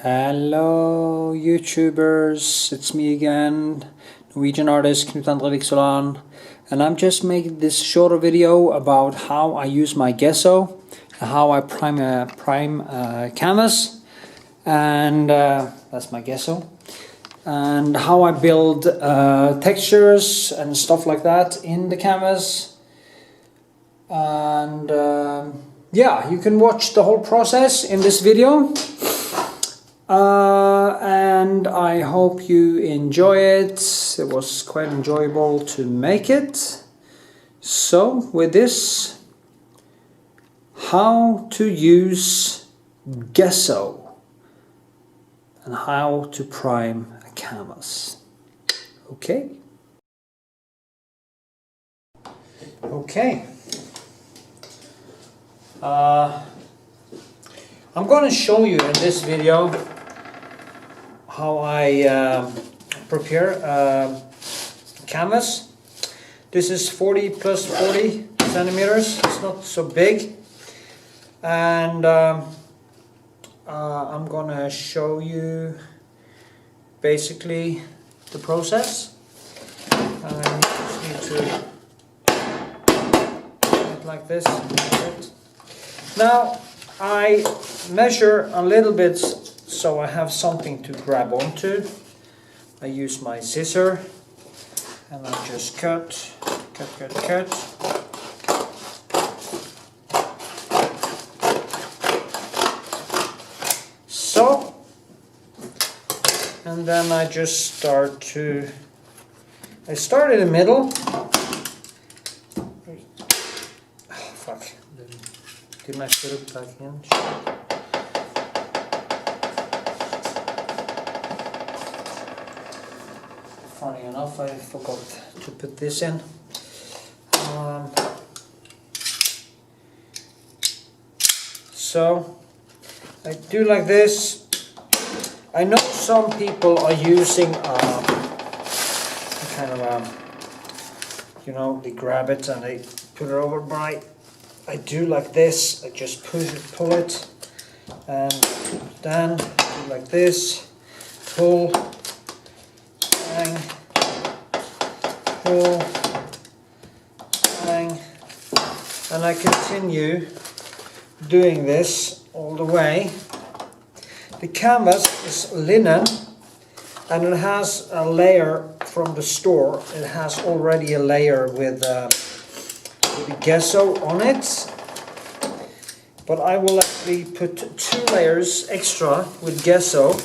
Hello YouTubers, it's me again, Norwegian artist Knut Andre Vikshåland, and I'm just making this shorter video about how I use my Gesso and how I prime canvas, and that's my Gesso, and how I build textures and stuff like that in the canvas. And yeah, you can watch the whole process in this video. And I hope you enjoy it. It was quite enjoyable to make it. So with this, how to use Gesso and how to prime a canvas. Okay. I'm going to show you in this video how I prepare canvas. This is 40 plus 40 centimeters. It's not so big, and I'm going to show you basically the process. I just need to do it like this. Now I measure a little bit so I have something to grab onto. I use my scissor and I just cut. So, and then I just start in the middle. Oh, fuck. Didn't I put it back in? Funny enough, I forgot to put this in. So I do like this. I know some people are using kind of you know, they grab it and they put it over, but I do like this. I just pull it, and then do like this, pull, bang, pull, bang, and I continue doing this all the way. The canvas is linen, and it has a layer from the store. It has already a layer with the Gesso on it, but I will actually put 2 layers extra with Gesso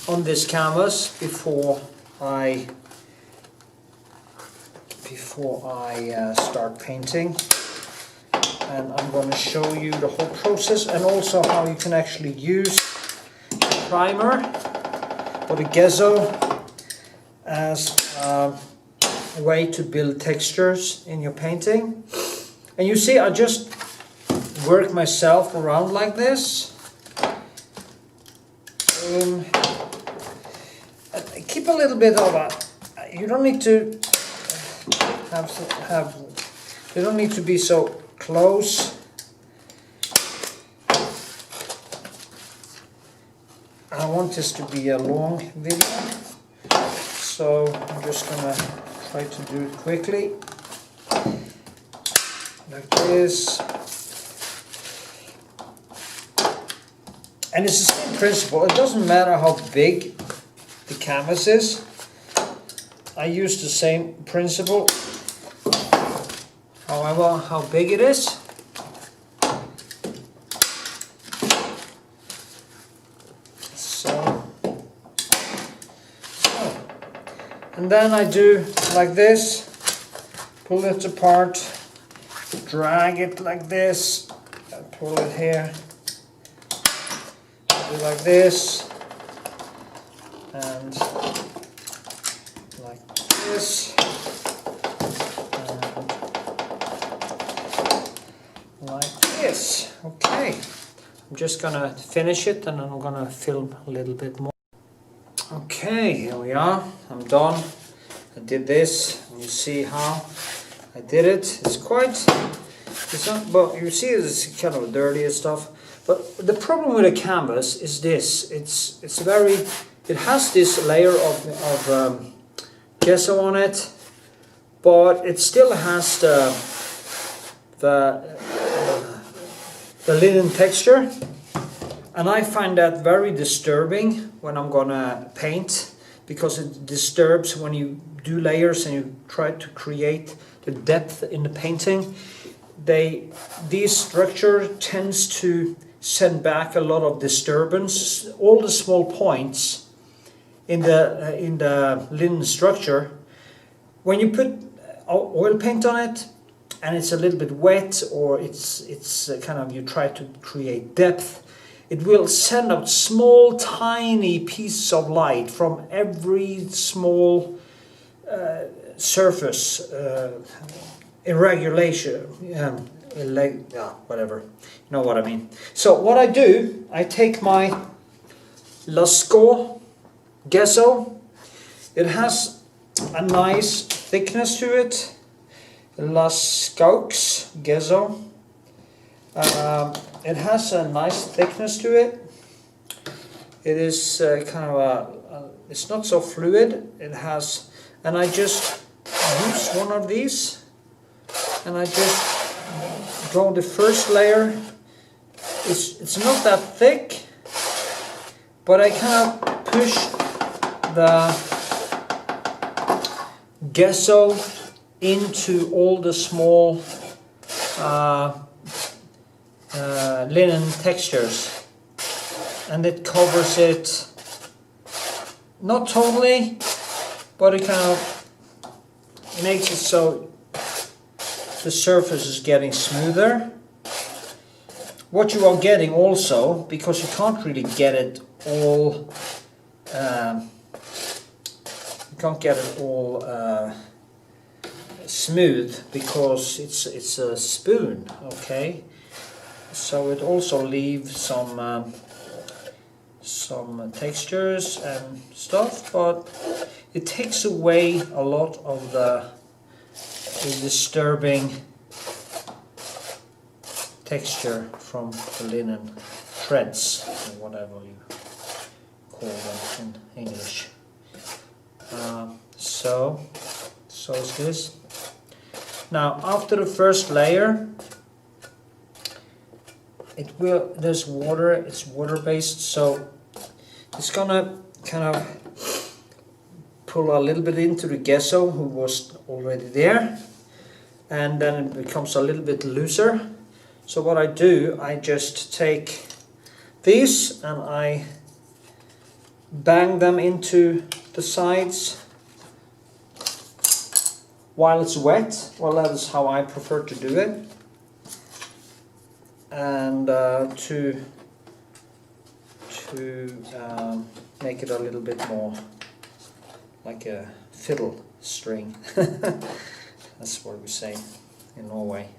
on this canvas before I start painting. And I'm going to show you the whole process, and also how you can actually use the primer or the Gesso as a way to build textures in your painting. And you see, I just work myself around like this. Keep a little bit of a. You don't need to have. You don't need to be so close. I want this to be a long video, so I'm just gonna try to do it quickly, like this. And it's the same principle. It doesn't matter how big the canvas is. I use the same principle, however how big it is. And then I do like this, pull it apart, drag it like this, and pull it here, do like this, and like this, and like this. Okay, I'm just gonna finish it, and then I'm gonna film a little bit more. Okay, here we are. I'm done. I did this, and you see how I did it. It's not, but you see it's kind of dirty and stuff. But the problem with a canvas is this: it has this layer of gesso on it, but it still has the linen texture, and I find that very disturbing when I'm gonna paint, because it disturbs when you do layers and you try to create the depth in the painting. This structure tends to send back a lot of disturbance. All the small points in the linen structure, when you put oil paint on it and it's a little bit wet, or it's kind of, you try to create depth, it will send out small tiny pieces of light from every small surface irregulation, whatever, you know what I mean. So what I do, I take my Lascaux gesso. It has a nice thickness to it. Lascaux gesso. It has a nice thickness to it. It is kind of it's not so fluid. It has, and I just use one of these, and I just draw the first layer. It's not that thick, but I kind of push the gesso into all the small linen textures, and it covers it, not totally, but it kind of makes it so the surface is getting smoother. What you are getting also, because you can't really get it all, smooth, because it's a spoon, okay? So it also leaves some textures and stuff, but it takes away a lot of the disturbing texture from the linen threads, or whatever you call them in English. So is this. Now after the first layer, there's water, it's water based, so it's gonna kind of pull a little bit into the gesso, who was already there, and then it becomes a little bit looser. So what I do, I just take these and I bang them into the sides while it's wet. Well, that is how I prefer to do it. And to make it a little bit more like a fiddle string. That's what we say in Norway.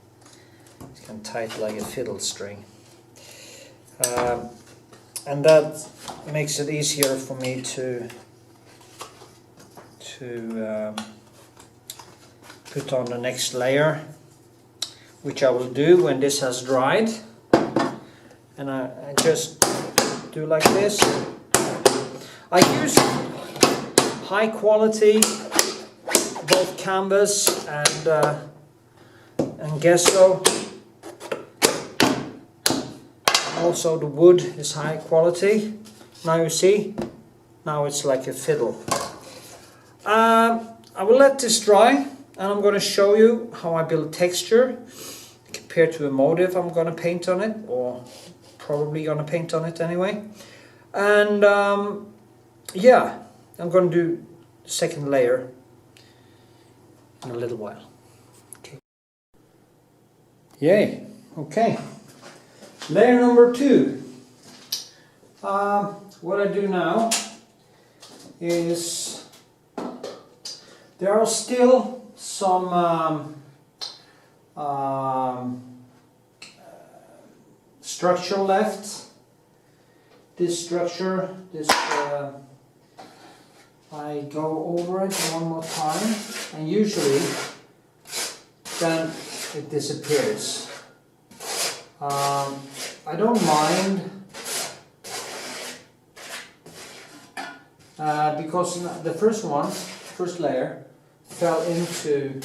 It's kind of tight like a fiddle string. And that makes it easier for me to put on the next layer, which I will do when this has dried. And I just do like this. I use high quality, both canvas and gesso. Also the wood is high quality. Now you see, now it's like a fiddle. I will let this dry, and I'm going to show you how I build texture compared to a motif I'm going to paint on it, or probably going to paint on it anyway. And yeah, I'm going to do the second layer in a little while. Okay. Yay, okay. Layer number 2. What I do now is, there are still some structure left. This structure, I go over it one more time, and usually then it disappears. I don't mind because the first layer fell into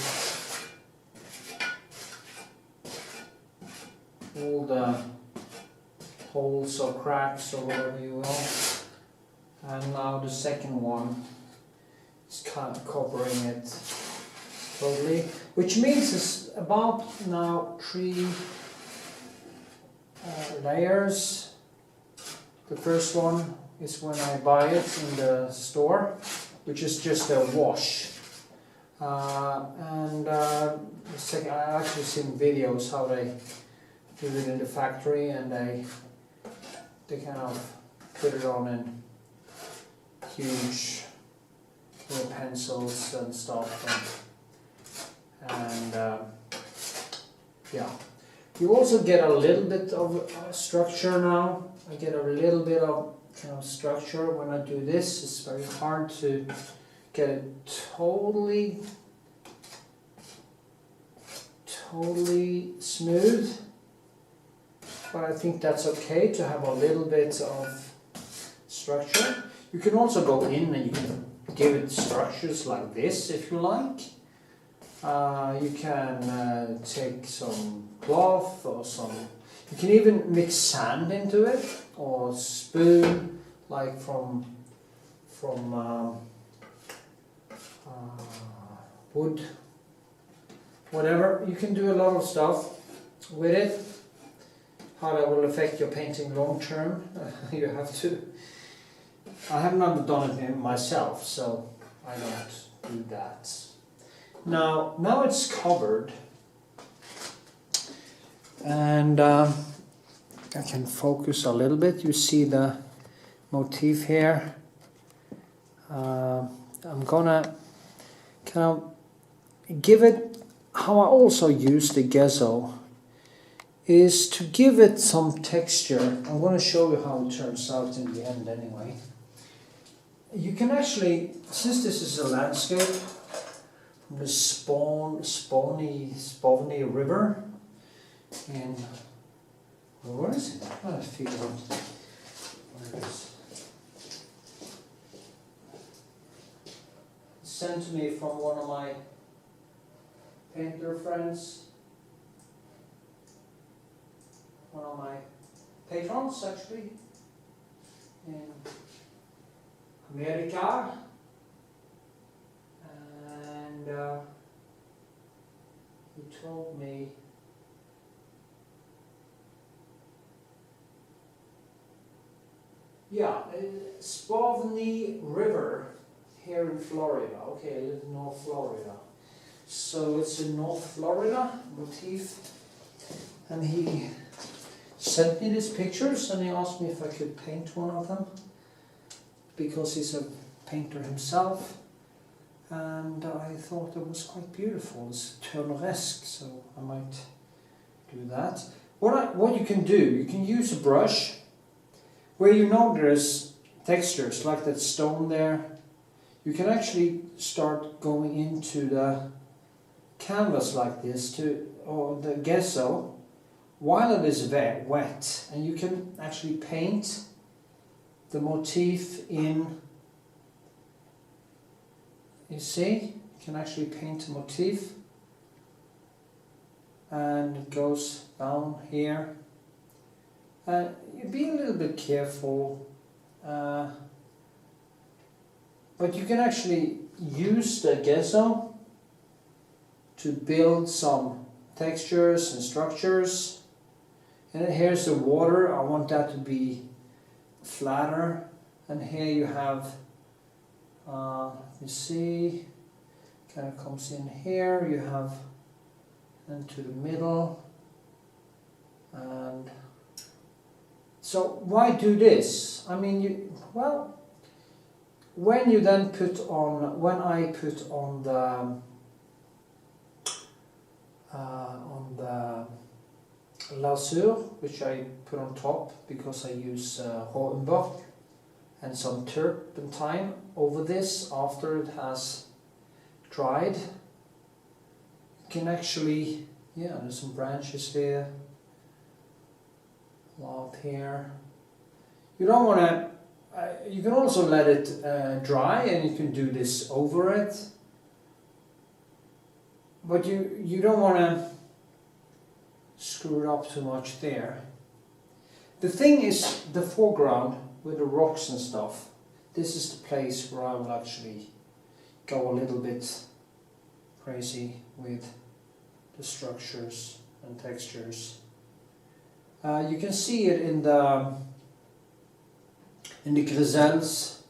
all the holes or cracks or whatever you will, and now the second one is kind of covering it totally, which means it's about now 3 layers. The first one is when I buy it in the store, which is just a wash. The second, I actually seen videos how they do it in the factory, and they kind of put it on in huge pencils and stuff, and yeah. You also get a little bit of structure now. I get a little bit of kind of structure when I do this. It's very hard to get it totally smooth, but I think that's okay to have a little bit of structure. You can also go in and you can give it structures like this if you like. You can take some cloth or some, you can even mix sand into it, or spoon like from wood, whatever. You can do a lot of stuff with it. How that will affect your painting long term, you have to. I have not done it myself, so I don't do that. Now it's covered, and I can focus a little bit. You see the motif here. I'm gonna kind of give it, how I also use the gesso is to give it some texture. I'm going to show you how it turns out in the end anyway. You can actually, since this is a landscape from the Spavny River in, where is it? I figure out where it is. It's sent to me from one of my painter friends, one of my patrons actually, in America, and he told me Spavny River here in Florida. Okay, I live in North Florida. So it's in North Florida motif, and he sent me these pictures and he asked me if I could paint one of them, because he's a painter himself, and I thought it was quite beautiful. It's Turneresque, so I might do that. What you can do, you can use a brush where you know there's textures like that stone there. You can actually start going into the canvas like this, or the gesso, while it is wet, and you can actually paint the motif in. You see, you can actually paint a motif, and it goes down here. You be a little bit careful, but you can actually use the gesso to build some textures and structures. And here's the water. I want that to be flatter, and here you have, you see, kind of comes in here. You have into the middle, and so why do this? I mean, when you then put on, when I put on the lasur, which I put on top because I use umber and some turpentine over this after it has dried, you can actually, there's some branches here. lot here. You don't want to, you can also let it dry and you can do this over it. But you don't want to screw it up too much there. The thing is, the foreground with the rocks and stuff, this is the place where I will actually go a little bit crazy with the structures and textures. You can see it in the griselles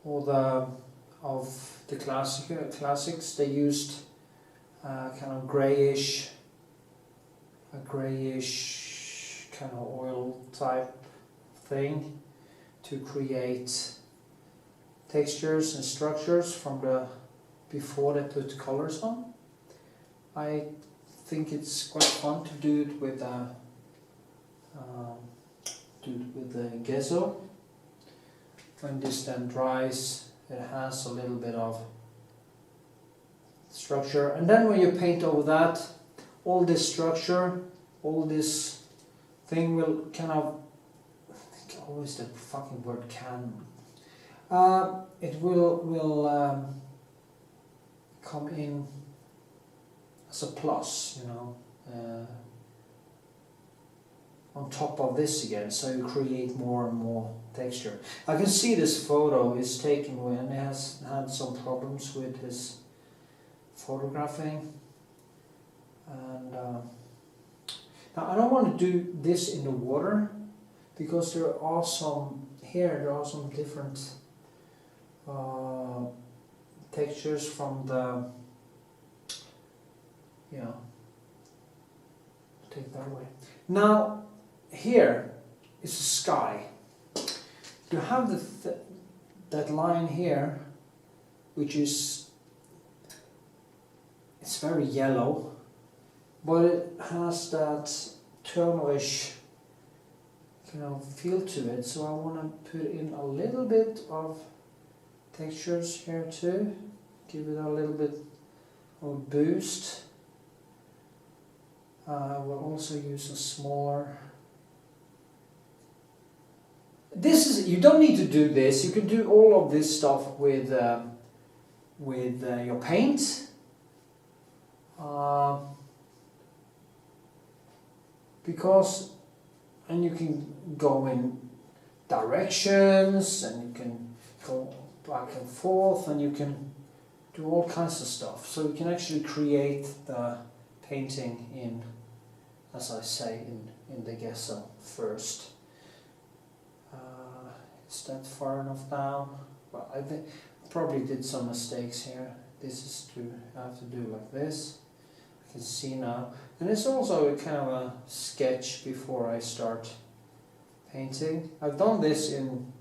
or the classics. They used kind of grayish kind of oil type thing to create textures and structures from the before they put colors on. I think it's quite fun to do it with the gesso. When this then dries, it has a little bit of structure, and then when you paint over that, all this structure, all this thing will kind of, always the fucking word can, it will come in as a plus, you know, on top of this again, so you create more and more texture. I can see this photo is taken when he has had some problems with his photographing, and now I don't want to do this in the water because there are some different textures from the, you know, take it that way. Now here is the sky. You have that line here, which is, it's very yellow, but it has that turnerish kind of feel to it, so I want to put in a little bit of textures here too, give it a little bit of a boost. I will also use a smaller, this is, you don't need to do this, you can do all of this stuff with your paint. Because, and you can go in directions, and you can go back and forth, and you can do all kinds of stuff. So you can actually create the painting in, as I say, in the gesso first. Is that far enough down? Well, I probably did some mistakes here. This is to, I have to do like this. I can see now. And it's also a kind of a sketch before I start painting. I've done this in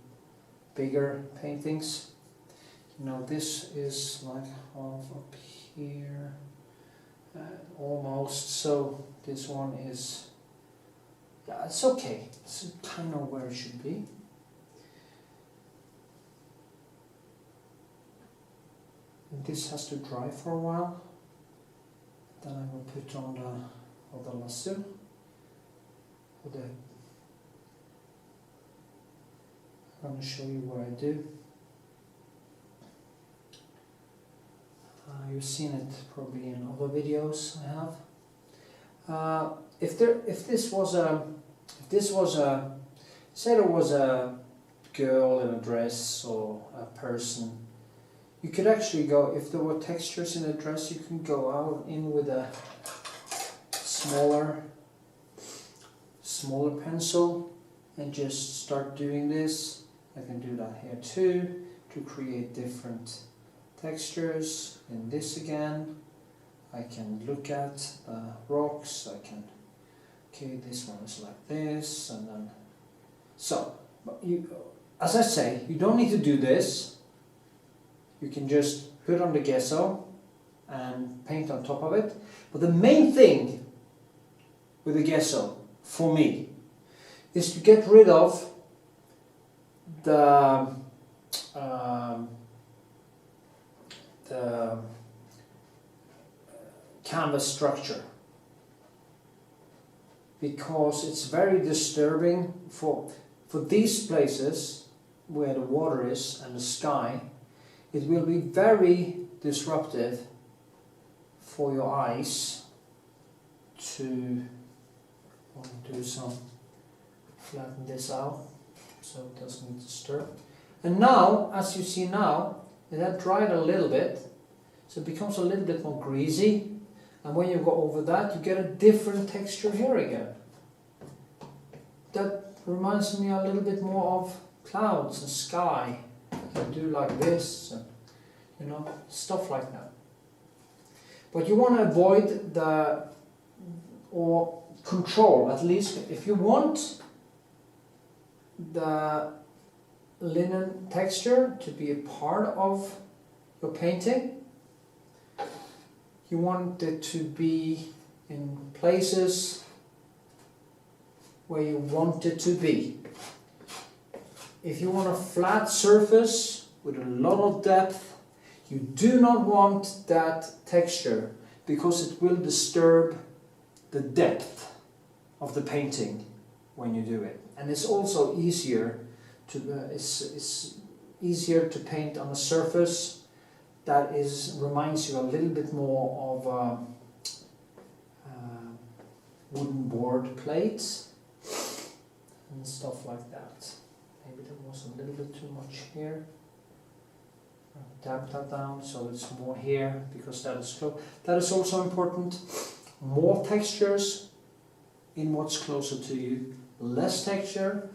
bigger paintings. You know, this is like half up here, almost. So this one is, yeah, it's okay. It's kind of where it should be. And this has to dry for a while. Then I will put on the other lasso. I'm going to show you what I do. You've seen it probably in other videos I have. If this was a, say there was a girl in a dress or a person, you could actually go, if there were textures in the dress, you can go out in with a smaller pencil and just start doing this. I can do that here too, to create different textures. In this again, I can look at the rocks, I can, okay, this one is like this, and then, so, you, as I say, you don't need to do this. You can just put on the gesso and paint on top of it. But the main thing with the gesso, for me, is to get rid of the canvas structure. because it's very disturbing for these places where the water is and the sky. It will be very disruptive for your eyes to do some, flatten this out so it doesn't disturb. And now, as you see now, it had dried a little bit, so it becomes a little bit more greasy. And when you go over that, you get a different texture here again. That reminds me a little bit more of clouds and sky. You do like this, and you know, stuff like that. But you want to avoid or control, at least if you want the linen texture to be a part of your painting. You want it to be in places where you want it to be. If you want a flat surface with a lot of depth, you do not want that texture because it will disturb the depth of the painting when you do it. And it's also easier to it's easier to paint on a surface that reminds you a little bit more of wooden board plates and stuff like that. Maybe there was a little bit too much here. Damp that down so it's more here, because that is close. That is also important. More textures in what's closer to you. Less texture.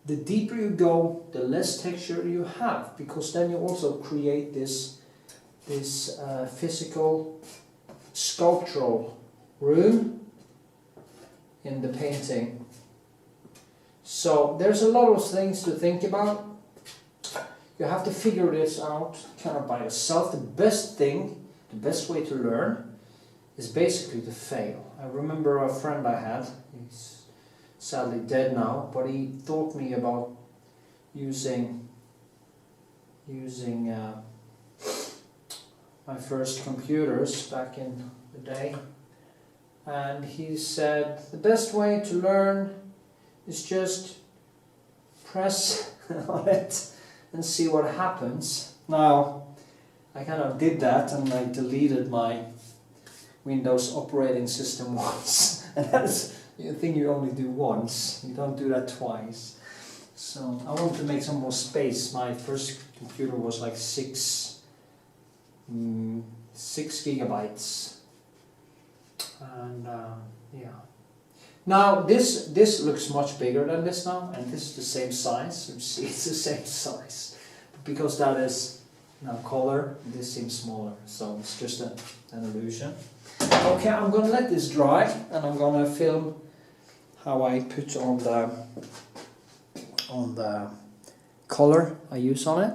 The deeper you go, the less texture you have, because then you also create this physical, sculptural room in the painting. So there's a lot of things to think about. You have to figure this out kind of by yourself. The best way to learn is basically to fail. I remember a friend I had, he's sadly dead now, but he taught me about using my first computers back in the day. And he said the best way to learn is just press on it and see what happens. Now, I kind of did that and I deleted my Windows operating system once. And that's a thing you only do once, you don't do that twice. So I wanted to make some more space. My first computer was like 6 gigabytes. And yeah. Now this looks much bigger than this now, and this is the same size. You see, it's the same size. But because that is now color, this seems smaller. So it's just an illusion. Okay, I'm gonna let this dry, and I'm gonna film how I put on the color I use on it.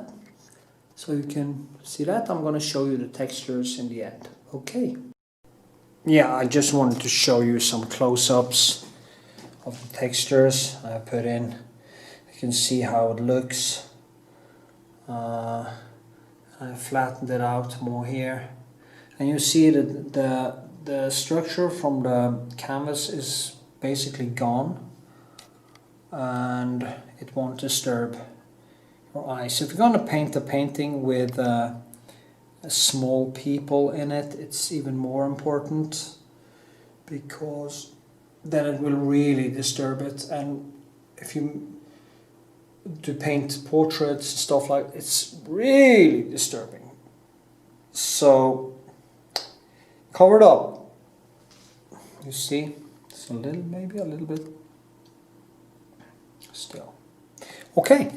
So you can see that. I'm gonna show you the textures in the end. Okay. Yeah, I just wanted to show you some close-ups of the textures I put in. You can see how it looks. I flattened it out more here, and you see that the structure from the canvas is basically gone, and it won't disturb your eyes. If you're going to paint a painting with small people in it, it's even more important, because then it will really disturb it. And if you to paint portraits and stuff like, it's really disturbing. So cover it up. You see, it's a little, maybe a little bit still. Okay.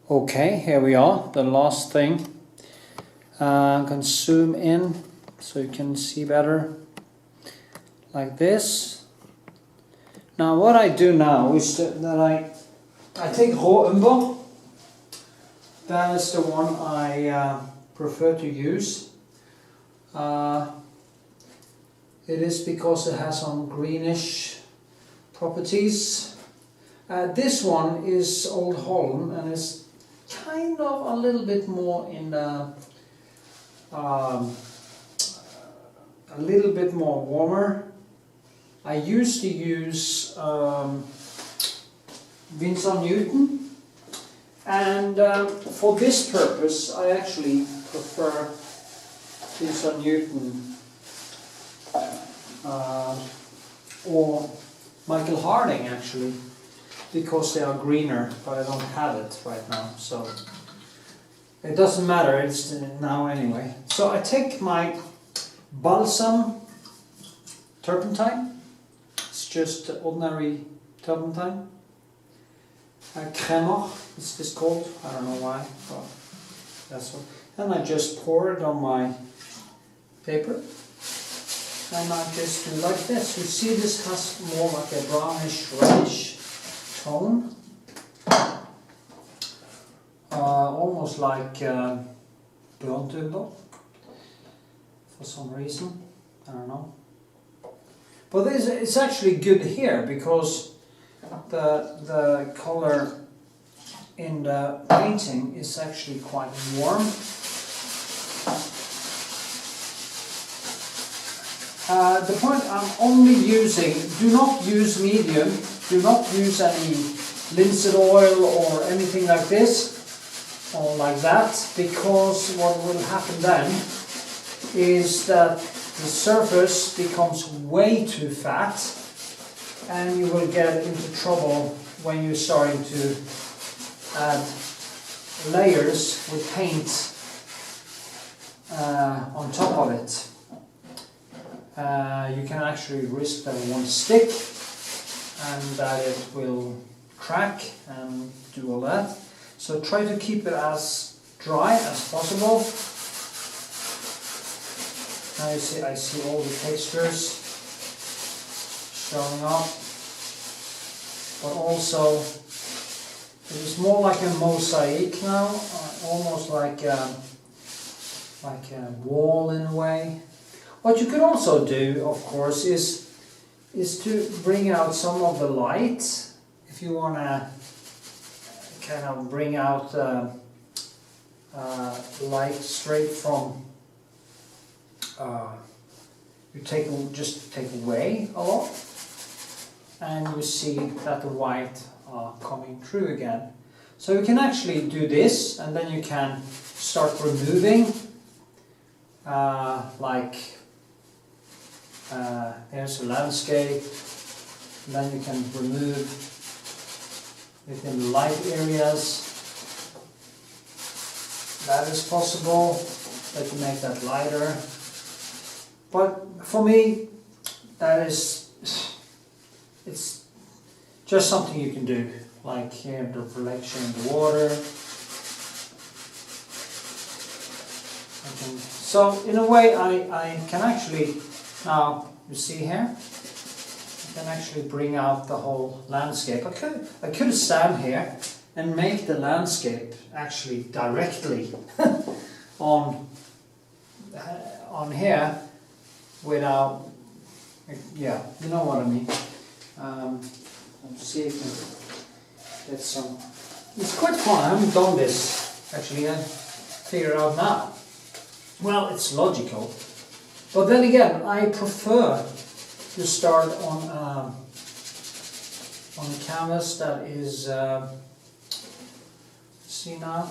Okay, here we are, the last thing. I'm going to zoom in so you can see better, like this. Now what I do now is that I take raw umber. That is the one I prefer to use. It is because it has some greenish properties. This one is old Holland, and it's kind of a little bit more in the a little bit more warmer I used to use Windsor Newton, and for this purpose I actually prefer Windsor Newton or Michael Harding actually, because they are greener, but I don't have it right now, so it doesn't matter, it's now anyway. So I take my balsam turpentine, it's just ordinary turpentine. Kremer is this called, I don't know why, but that's what. And I just pour it on my paper, and I just do like this. You see this has more like a brownish reddish tone, almost like burnt umber for some reason, I don't know. But it's actually good here because the color in the painting is actually quite warm. The point I'm only using, do not use medium, do not use any linseed oil or anything like this or like that, because what will happen then is that the surface becomes way too fat and you will get into trouble when you're starting to add layers with paint on top of it. You can actually risk that it won't stick and that it will crack and do all that. So try to keep it as dry as possible. Now I see all the textures showing up, but also it is more like a mosaic now, almost like a wall in a way. What you could also do, of course, is to bring out some of the light. If you want to kind of bring out light straight from, you just take away a lot, and you see that the white are coming through again. So you can actually do this, and then you can start removing, there's a landscape, and then you can remove within the light areas. That is possible, that you make that lighter. But for me, it's just something you can do, like here the reflection in the water. So in a way I can actually, now you see here, I can actually bring out the whole landscape. I could stand here and make the landscape actually directly on here without, yeah, you know what I mean. Let's see if I can get some. It's quite fun. I haven't done this actually. I figure it out now. Well, it's logical, but then again, I prefer to start on a canvas that is. See now,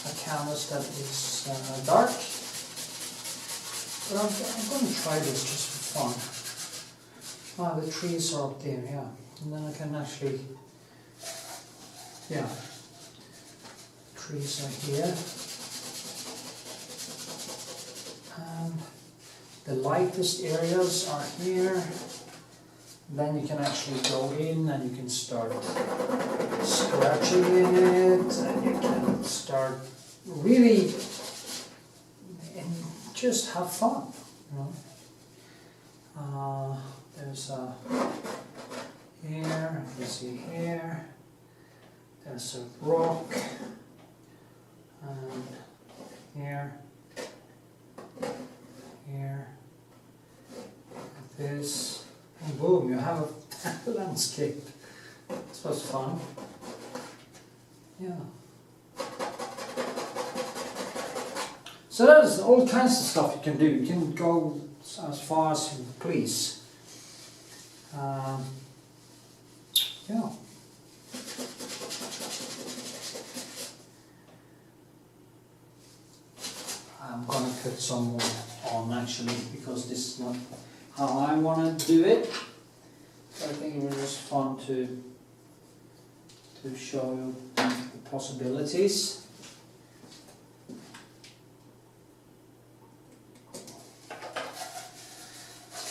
a canvas that is dark. But I'm going to try this just for fun. Ah, the trees are up there, yeah. And then I can actually, yeah, trees are here. And the lightest areas are here. Then you can actually go in and you can start scratching in it, and you can start really and just have fun, you know. There's a here, you see here, there's a rock, and here, like this, and boom, you have a landscape. This was fun. Yeah. So there's all kinds of stuff you can do. You can go as far as you please. Yeah. I'm gonna put some more on actually, because this is not how I want to do it. So I think it was just fun to show you the possibilities.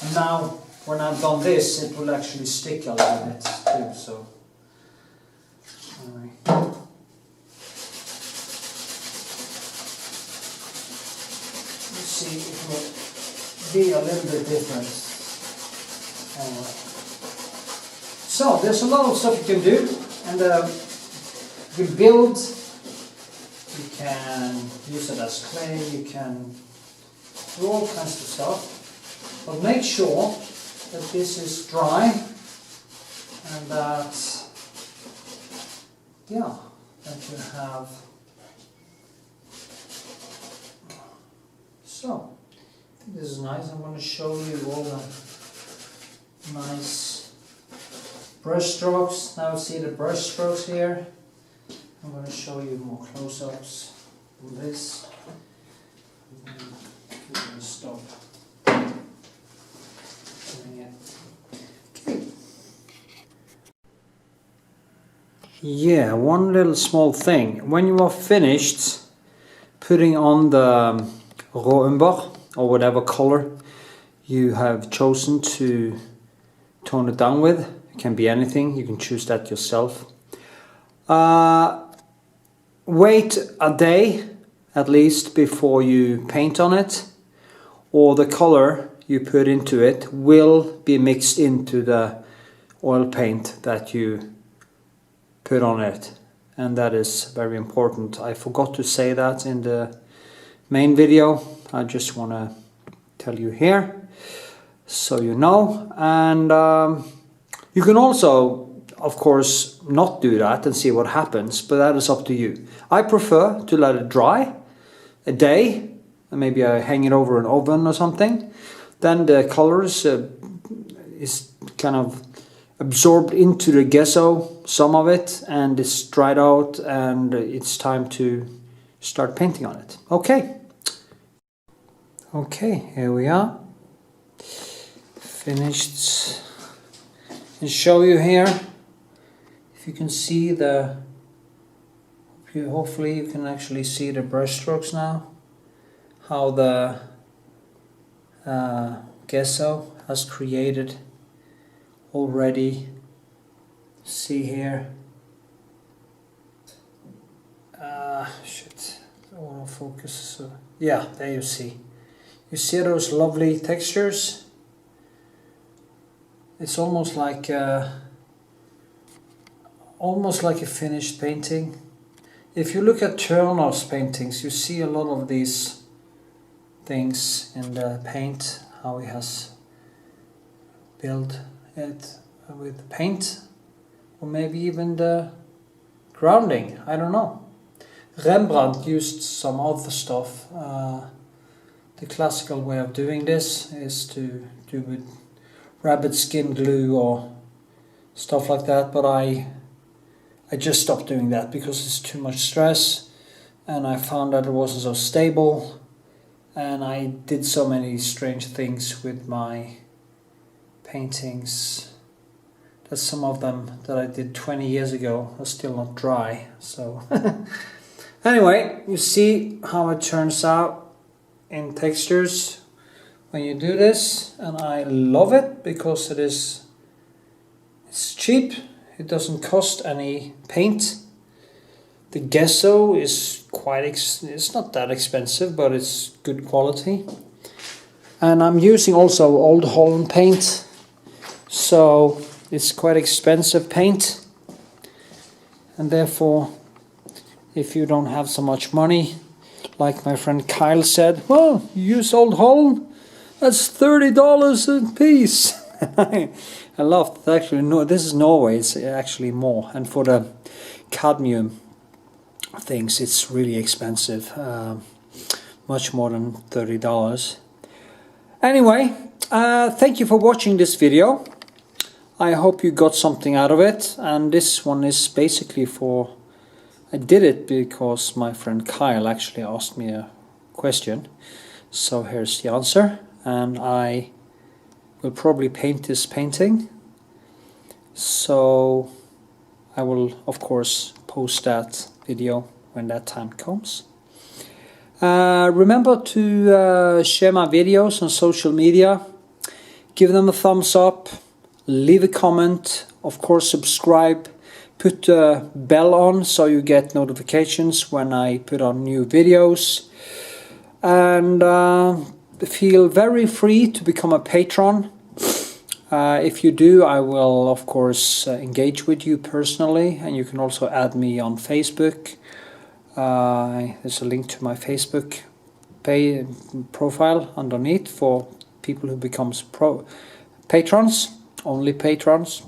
And now, when I've done this, it will actually stick a little bit too. So, anyway. Let's see, it will be a little bit different. So, there's a lot of stuff you can do, and you build. You can use it as clay. You can do all kinds of stuff. But make sure that this is dry and that, yeah, that you have. So, I think this is nice. I'm going to show you all the nice brush strokes. Now see the brush strokes here. I'm going to show you more close-ups on this. I'm going to stop. Yeah, one little small thing. When you are finished putting on the raw umber or whatever color you have chosen to tone it down with, it can be anything, you can choose that yourself. Wait a day at least before you paint on it, or the color you put into it will be mixed into the oil paint that you put on it, and that is very important. I forgot to say that in the main video. I just want to tell you here so you know. And you can also, of course, not do that and see what happens, but that is up to you. I prefer to let it dry a day, and maybe I hang it over an oven or something. Then the colors is kind of absorbed into the gesso, some of it, and it's dried out, and it's time to start painting on it. Okay, here we are, finished. And show you here, if you can see the, hopefully you can actually see the brush strokes now, how the gesso has created already. See here, shit, I want to focus. So yeah, there you see those lovely textures. It's almost like a finished painting. If you look at Turner's paintings, you see a lot of these things in the paint, how he has built it with paint, or maybe even the grounding, I don't know. Rembrandt used some other stuff. The classical way of doing this is to do with rabbit skin glue or stuff like that, but I just stopped doing that because it's too much stress, and I found that it wasn't so stable, and I did so many strange things with my paintings that some of them that I did 20 years ago are still not dry. So anyway, you see how it turns out in textures when you do this, and I love it because it's cheap. It doesn't cost any paint. The gesso is it's not that expensive, but it's good quality. And I'm using also old Holland paint, so it's quite expensive paint. And therefore, if you don't have so much money, like my friend Kyle said, well, you use old Holland, that's $30 a piece. I laughed. Actually, no, this is Norway. It's actually more, and for the cadmium things, it's really expensive, much more than $30. Anyway, thank you for watching this video. I hope you got something out of it, and this one is basically for... I did it because my friend Kyle actually asked me a question. So here's the answer, and I will probably paint this painting. So I will of course post that video when that time comes. Remember to share my videos on social media, give them a thumbs up, leave a comment, of course subscribe, put the bell on so you get notifications when I put on new videos, and feel very free to become a patron. If you do, I will of course engage with you personally, and you can also add me on Facebook. There's a link to my Facebook profile underneath for people who becomes patrons, only patrons.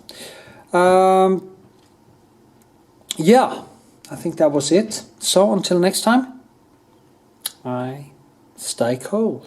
Yeah, I think that was it. So until next time, I stay cool.